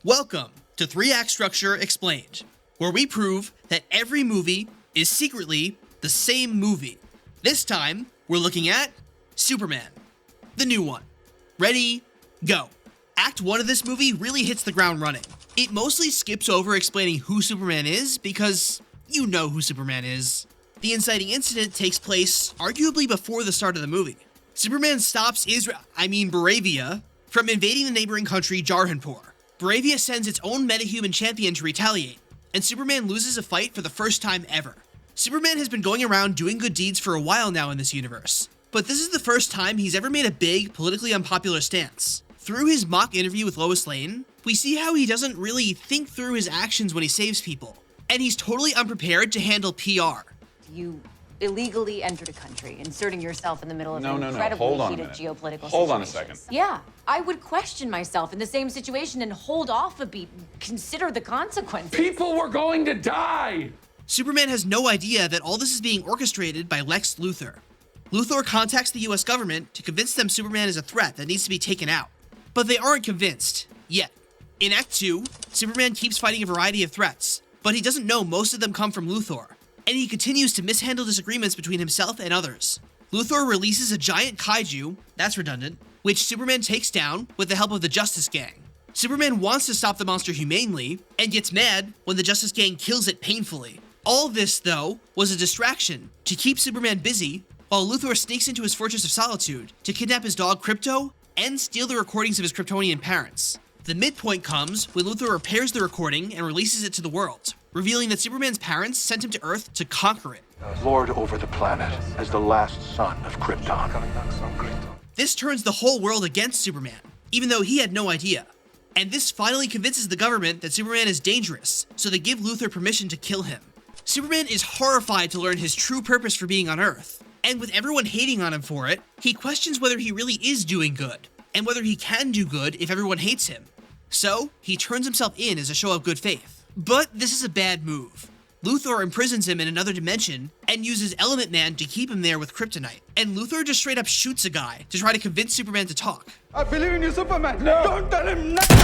Welcome to 3-Act Structure Explained, where we prove that every movie is secretly the same movie. This time, we're looking at Superman, the new one. Ready, go. Act 1 of this movie really hits the ground running. It mostly skips over explaining who Superman is because you know who Superman is. The inciting incident takes place arguably before the start of the movie. Superman stops Baravia from invading the neighboring country Jarhanpur. Baravia sends its own metahuman champion to retaliate, and Superman loses a fight for the first time ever. Superman has been going around doing good deeds for a while now in this universe, but this is the first time he's ever made a big, politically unpopular stance. Through his mock interview with Lois Lane, we see how he doesn't really think through his actions when he saves people, and he's totally unprepared to handle PR. You illegally entered a country, inserting yourself in the middle of an incredibly Hold on heated geopolitical Hold on a situation. second. Yeah, I would question myself in the same situation and hold off a beat, consider the consequences. People were going to die! Superman has no idea that all this is being orchestrated by Lex Luthor. Luthor contacts the US government to convince them Superman is a threat that needs to be taken out. But they aren't convinced, yet. In Act 2, Superman keeps fighting a variety of threats, but he doesn't know most of them come from Luthor, and he continues to mishandle disagreements between himself and others. Luthor releases a giant kaiju, that's redundant, which Superman takes down with the help of the Justice Gang. Superman wants to stop the monster humanely, and gets mad when the Justice Gang kills it painfully. All this, though, was a distraction to keep Superman busy while Luthor sneaks into his Fortress of Solitude to kidnap his dog Krypto and steal the recordings of his Kryptonian parents. The midpoint comes when Luthor repairs the recording and releases it to the world, revealing that Superman's parents sent him to Earth to conquer it. Lord over the planet as the last son of Krypton. This turns the whole world against Superman, even though he had no idea. And this finally convinces the government that Superman is dangerous, so they give Luthor permission to kill him. Superman is horrified to learn his true purpose for being on Earth, and with everyone hating on him for it, he questions whether he really is doing good, and whether he can do good if everyone hates him. So, he turns himself in as a show of good faith. But this is a bad move. Luthor imprisons him in another dimension and uses Element Man to keep him there with kryptonite. And Luthor just straight up shoots a guy to try to convince Superman to talk. I believe in you, Superman. No. Don't tell him nothing.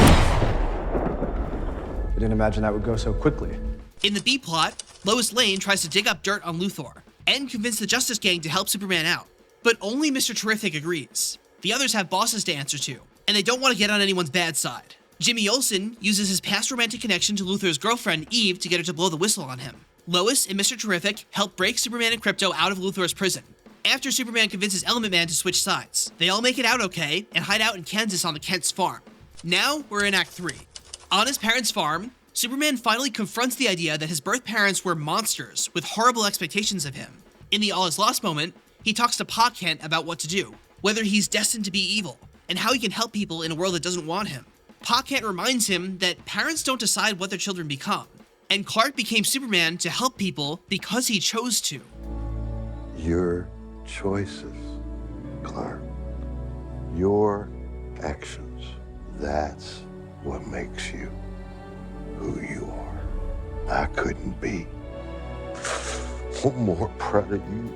I didn't imagine that would go so quickly. In the B-plot, Lois Lane tries to dig up dirt on Luthor and convince the Justice Gang to help Superman out. But only Mr. Terrific agrees. The others have bosses to answer to, and they don't want to get on anyone's bad side. Jimmy Olsen uses his past romantic connection to Luthor's girlfriend, Eve, to get her to blow the whistle on him. Lois and Mr. Terrific help break Superman and Krypto out of Luthor's prison. After Superman convinces Element Man to switch sides, they all make it out okay and hide out in Kansas on the Kent's farm. Now, we're in Act 3. On his parents' farm, Superman finally confronts the idea that his birth parents were monsters with horrible expectations of him. In the All Is Lost moment, he talks to Pa Kent about what to do, whether he's destined to be evil, and how he can help people in a world that doesn't want him. Pa Kent reminds him that parents don't decide what their children become, and Clark became Superman to help people because he chose to. Your choices, Clark. Your actions. That's what makes you who you are. I couldn't be more proud of you.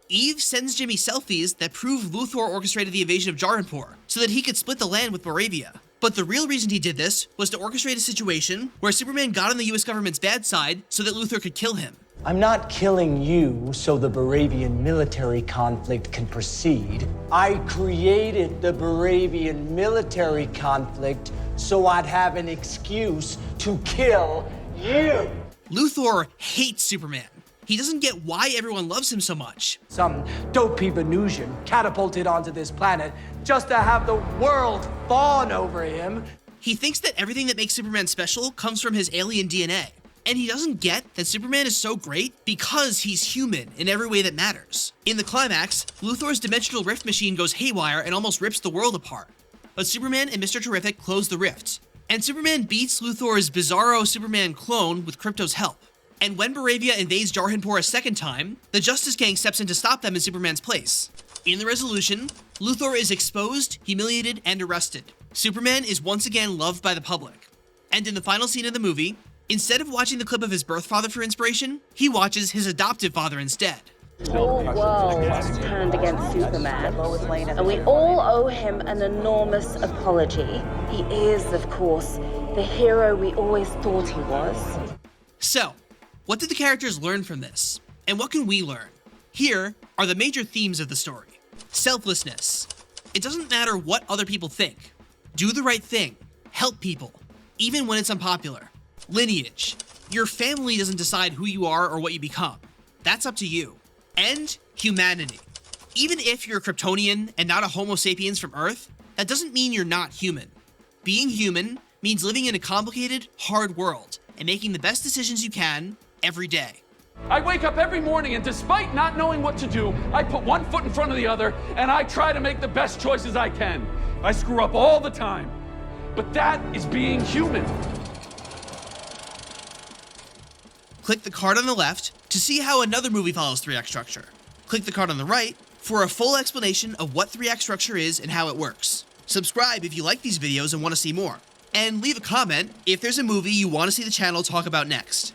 Eve sends Jimmy selfies that prove Luthor orchestrated the invasion of Jarhanpur so that he could split the land with Baravia. But the real reason he did this was to orchestrate a situation where Superman got on the US government's bad side so that Luthor could kill him. I'm not killing you so the Baravian military conflict can proceed. I created the Baravian military conflict so I'd have an excuse to kill you. Luthor hates Superman. He doesn't get why everyone loves him so much. Some dopey Venusian catapulted onto this planet just to have the world fawn over him. He thinks that everything that makes Superman special comes from his alien DNA. And he doesn't get that Superman is so great because he's human in every way that matters. In the climax, Luthor's dimensional rift machine goes haywire and almost rips the world apart. But Superman and Mr. Terrific close the rift. And Superman beats Luthor's bizarro Superman clone with Krypto's help. And when Baravia invades Jarhanpur a second time, the Justice Gang steps in to stop them in Superman's place. In the resolution, Luthor is exposed, humiliated, and arrested. Superman is once again loved by the public. And in the final scene of the movie, instead of watching the clip of his birth father for inspiration, he watches his adoptive father instead. The whole world turned against Superman, and we all owe him an enormous apology. He is, of course, the hero we always thought he was. So, what did the characters learn from this? And what can we learn? Here are the major themes of the story. Selflessness. It doesn't matter what other people think. Do the right thing. Help people, even when it's unpopular. Lineage. Your family doesn't decide who you are or what you become. That's up to you. And humanity. Even if you're a Kryptonian and not a Homo sapiens from Earth, that doesn't mean you're not human. Being human means living in a complicated, hard world and making the best decisions you can every day. I wake up every morning and despite not knowing what to do, I put one foot in front of the other and I try to make the best choices I can. I screw up all the time. But that is being human. Click the card on the left to see how another movie follows 3-act structure. Click the card on the right for a full explanation of what 3-act structure is and how it works. Subscribe if you like these videos and want to see more. And leave a comment if there's a movie you want to see the channel talk about next.